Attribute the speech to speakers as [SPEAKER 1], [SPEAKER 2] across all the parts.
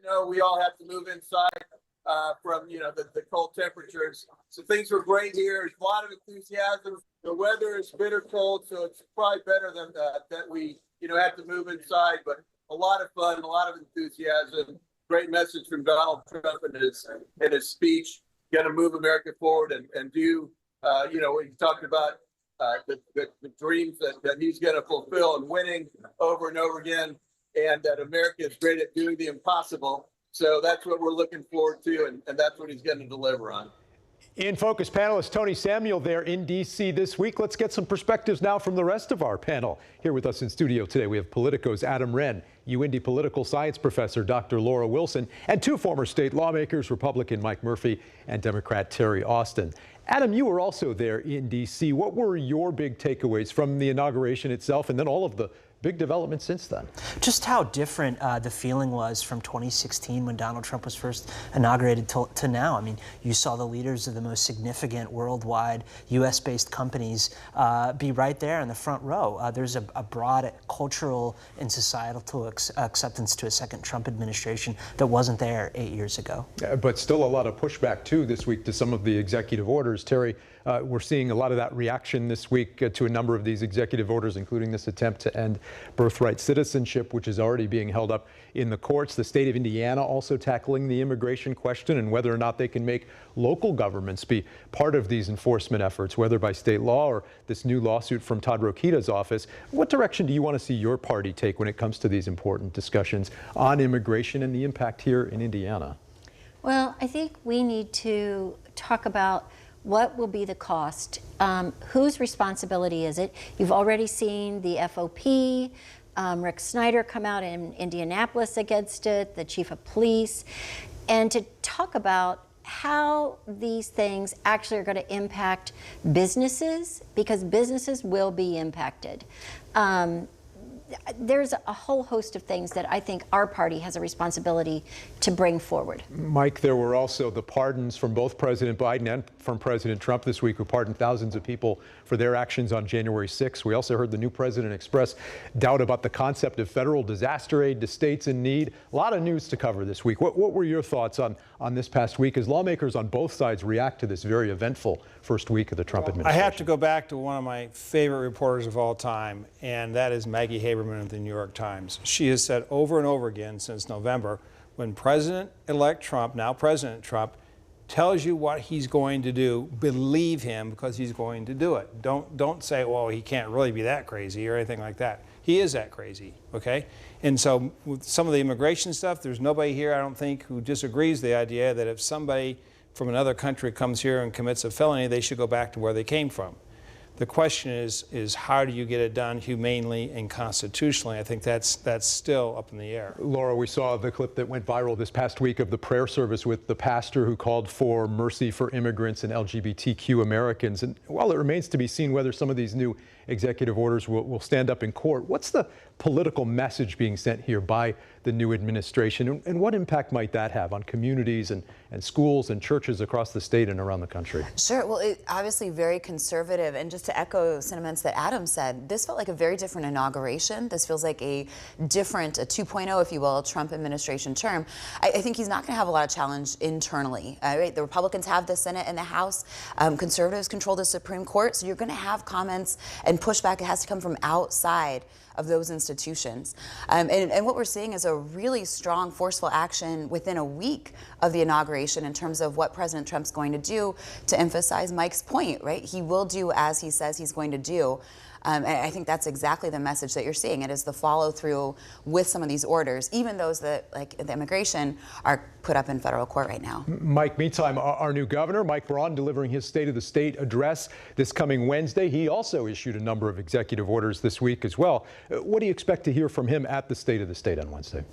[SPEAKER 1] know, we all have to move inside from, the cold temperatures. So things were great here. There's a lot of enthusiasm. The weather is bitter cold, so it's probably better than that we, have to move inside. But a lot of fun, a lot of enthusiasm. Great message from Donald Trump in his speech. Going to move America forward and do, he talked about the dreams that he's going to fulfill and winning over and over again, and that America is great at doing the impossible. So that's what we're looking forward to, and that's what he's going to deliver on.
[SPEAKER 2] In Focus panelist Tony Samuel there in D.C. this week. Let's get some perspectives now from the rest of our panel. Here with us in studio today, we have Politico's Adam Wren, UIndy political science professor Dr. Laura Wilson, and two former state lawmakers, Republican Mike Murphy and Democrat Terry Austin. Adam, you were also there in D.C. What were your big takeaways from the inauguration itself and then all of the big developments since then?
[SPEAKER 3] Just how different the feeling was from 2016 when Donald Trump was first inaugurated to now. I mean, you saw the leaders of the most significant worldwide U.S.-based companies be right there in the front row. There's a broad cultural and societal acceptance to a second Trump administration that wasn't there 8 years ago.
[SPEAKER 2] But still a lot of pushback, too, this week to some of the executive orders. Terry, we're seeing a lot of that reaction this week to a number of these executive orders, including this attempt to end birthright citizenship, which is already being held up in the courts. The state of Indiana also tackling the immigration question and whether or not they can make local governments be part of these enforcement efforts, whether by state law or this new lawsuit from Todd Rokita's office. What direction do you want to see your party take when it comes to these important discussions on immigration and the impact here in Indiana?
[SPEAKER 4] Well, I think we need to talk about what will be the cost? Whose responsibility is it? You've already seen the FOP, Rick Snyder come out in Indianapolis against it, the chief of police, and to talk about how these things actually are going to impact businesses, because businesses will be impacted. There's a whole host of things that I think our party has a responsibility to bring forward.
[SPEAKER 2] Mike, there were also the pardons from both President Biden and from President Trump this week, who pardoned thousands of people for their actions on January 6th. We also heard the new president express doubt about the concept of federal disaster aid to states in need. A lot of news to cover this week. What were your thoughts on this past week as lawmakers on both sides react to this very eventful first week of the Trump administration?
[SPEAKER 5] I have to go back to one of my favorite reporters of all time, and that is Maggie Haberman of the New York Times. She has said over and over again since November, when President-elect Trump, now President Trump, tells you what he's going to do, believe him, because he's going to do it. Don't say, well, he can't really be that crazy or anything like that. He is that crazy, okay? And so with some of the immigration stuff, there's nobody here, I don't think, who disagrees the idea that if somebody from another country comes here and commits a felony, they should go back to where they came from. The question is how do you get it done humanely and constitutionally? I think that's still up in the air.
[SPEAKER 2] Laura, we saw the clip that went viral this past week of the prayer service with the pastor who called for mercy for immigrants and LGBTQ Americans. And while it remains to be seen whether some of these new executive orders will stand up in court, what's the political message being sent here by the new administration? And what impact might that have on communities and schools and churches across the state and around the country?
[SPEAKER 6] Sure. Well, obviously very conservative. And just to echo sentiments that Adam said, this felt like a very different inauguration. This feels like a 2.0, if you will, Trump administration term. I think he's not going to have a lot of challenge internally. Right? The Republicans have the Senate and the House. Conservatives control the Supreme Court. So you're going to have comments and pushback. It has to come from outside of those institutions. And what we're seeing is a really strong, forceful action within a week of the inauguration in terms of what President Trump's going to do to emphasize Mike's point, right? He will do as he says he's going to do. And I think that's exactly the message that you're seeing. It is the follow through with some of these orders, even those that, like the immigration, are put up in federal court right now.
[SPEAKER 2] Mike, meantime, our new governor, Mike Braun, delivering his State of the State address this coming Wednesday. He also issued a number of executive orders this week as well. What do you expect to hear from him at the State of the State on Wednesday?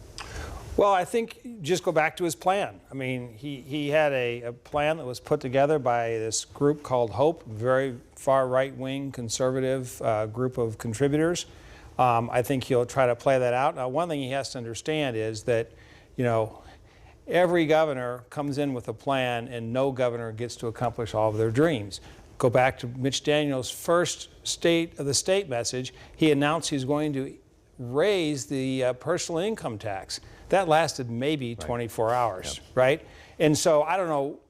[SPEAKER 5] Well, I think just go back to his plan. I mean, he had a plan that was put together by this group called HOPE, very far right-wing conservative group of contributors. I think he'll try to play that out. Now, one thing he has to understand is that, every governor comes in with a plan and no governor gets to accomplish all of their dreams. Go back to Mitch Daniels' first State of the State message. He announced he's going to raise the personal income tax. That lasted maybe 24 hours, right? And so I don't know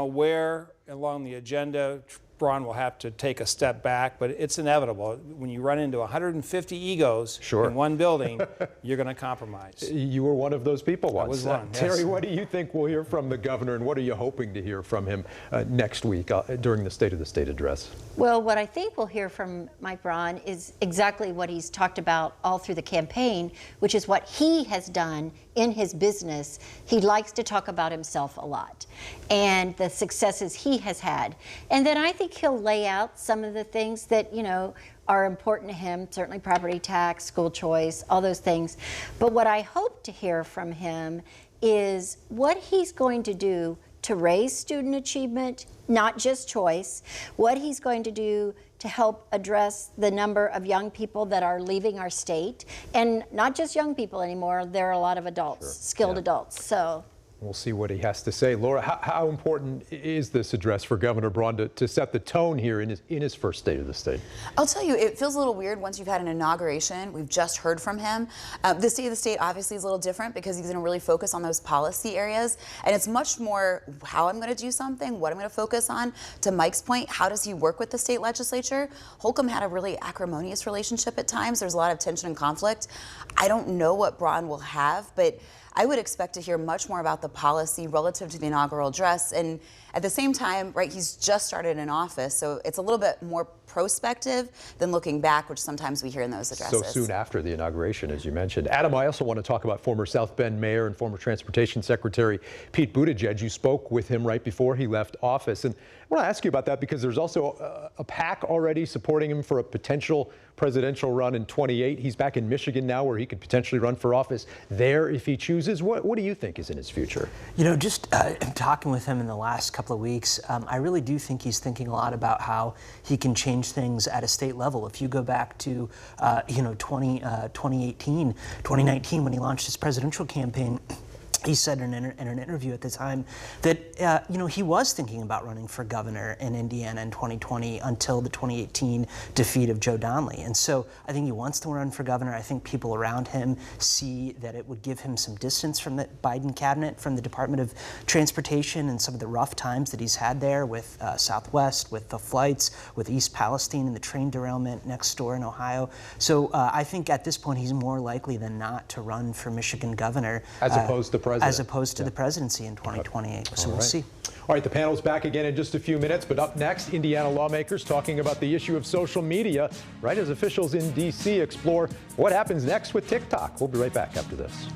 [SPEAKER 5] where along the agenda Braun will have to take a step back, but it's inevitable. When you run into 150 egos in one building, you're going to compromise.
[SPEAKER 2] You were one of those people once.
[SPEAKER 5] I was one, yes.
[SPEAKER 2] Terry, what do you think we'll hear from the governor, and what are you hoping to hear from him next week during the State of the State address?
[SPEAKER 4] Well, what I think we'll hear from Mike Braun is exactly what he's talked about all through the campaign, which is what he has done in his business. He likes to talk about himself a lot and the successes he has had. And then I think he'll lay out some of the things that, you know, are important to him, certainly property tax, school choice, all those things. But what I hope to hear from him is what he's going to do to raise student achievement, not just choice, what he's going to do to help address the number of young people that are leaving our state, and not just young people anymore, there are a lot of adults, skilled adults. So
[SPEAKER 2] we'll see what he has to say. Laura, how important is this address for Governor Braun to set the tone here in his first State of the State?
[SPEAKER 6] I'll tell you, it feels a little weird once you've had an inauguration. We've just heard from him. The State of the State obviously is a little different because he's going to really focus on those policy areas. And it's much more how I'm going to do something, what I'm going to focus on. To Mike's point, how does he work with the state legislature? Holcomb had a really acrimonious relationship at times. There's a lot of tension and conflict. I don't know what Braun will have, but I would expect to hear much more about the policy relative to the inaugural address. And at the same time, right, he's just started in office, so it's a little bit more prospective than looking back, which sometimes we hear in those addresses.
[SPEAKER 2] So soon after the inauguration, as you mentioned. Adam, I also want to talk about former South Bend Mayor and former Transportation Secretary Pete Buttigieg. You spoke with him right before he left office. And I want to ask you about that because there's also a PAC already supporting him for a potential presidential run in 28. He's back in Michigan now where he could potentially run for office there if he chooses. What do you think is in his future?
[SPEAKER 3] You know, just talking with him in the last couple of weeks, I really do think he's thinking a lot about how he can change things at a state level. If you go back to, 2019 when he launched his presidential campaign, he said in an interview at the time that he was thinking about running for governor in Indiana in 2020 until the 2018 defeat of Joe Donnelly. And so I think he wants to run for governor. I think people around him see that it would give him some distance from the Biden cabinet, from the Department of Transportation and some of the rough times that he's had there with Southwest, with the flights, with East Palestine and the train derailment next door in Ohio. So I think at this point he's more likely than not to run for Michigan governor.
[SPEAKER 2] As opposed to president.
[SPEAKER 3] As opposed to the presidency in 2028. So we'll see.
[SPEAKER 2] All right, the panel's back again in just a few minutes, but up next, Indiana lawmakers talking about the issue of social media, right as officials in D.C. explore what happens next with TikTok. We'll be right back after this.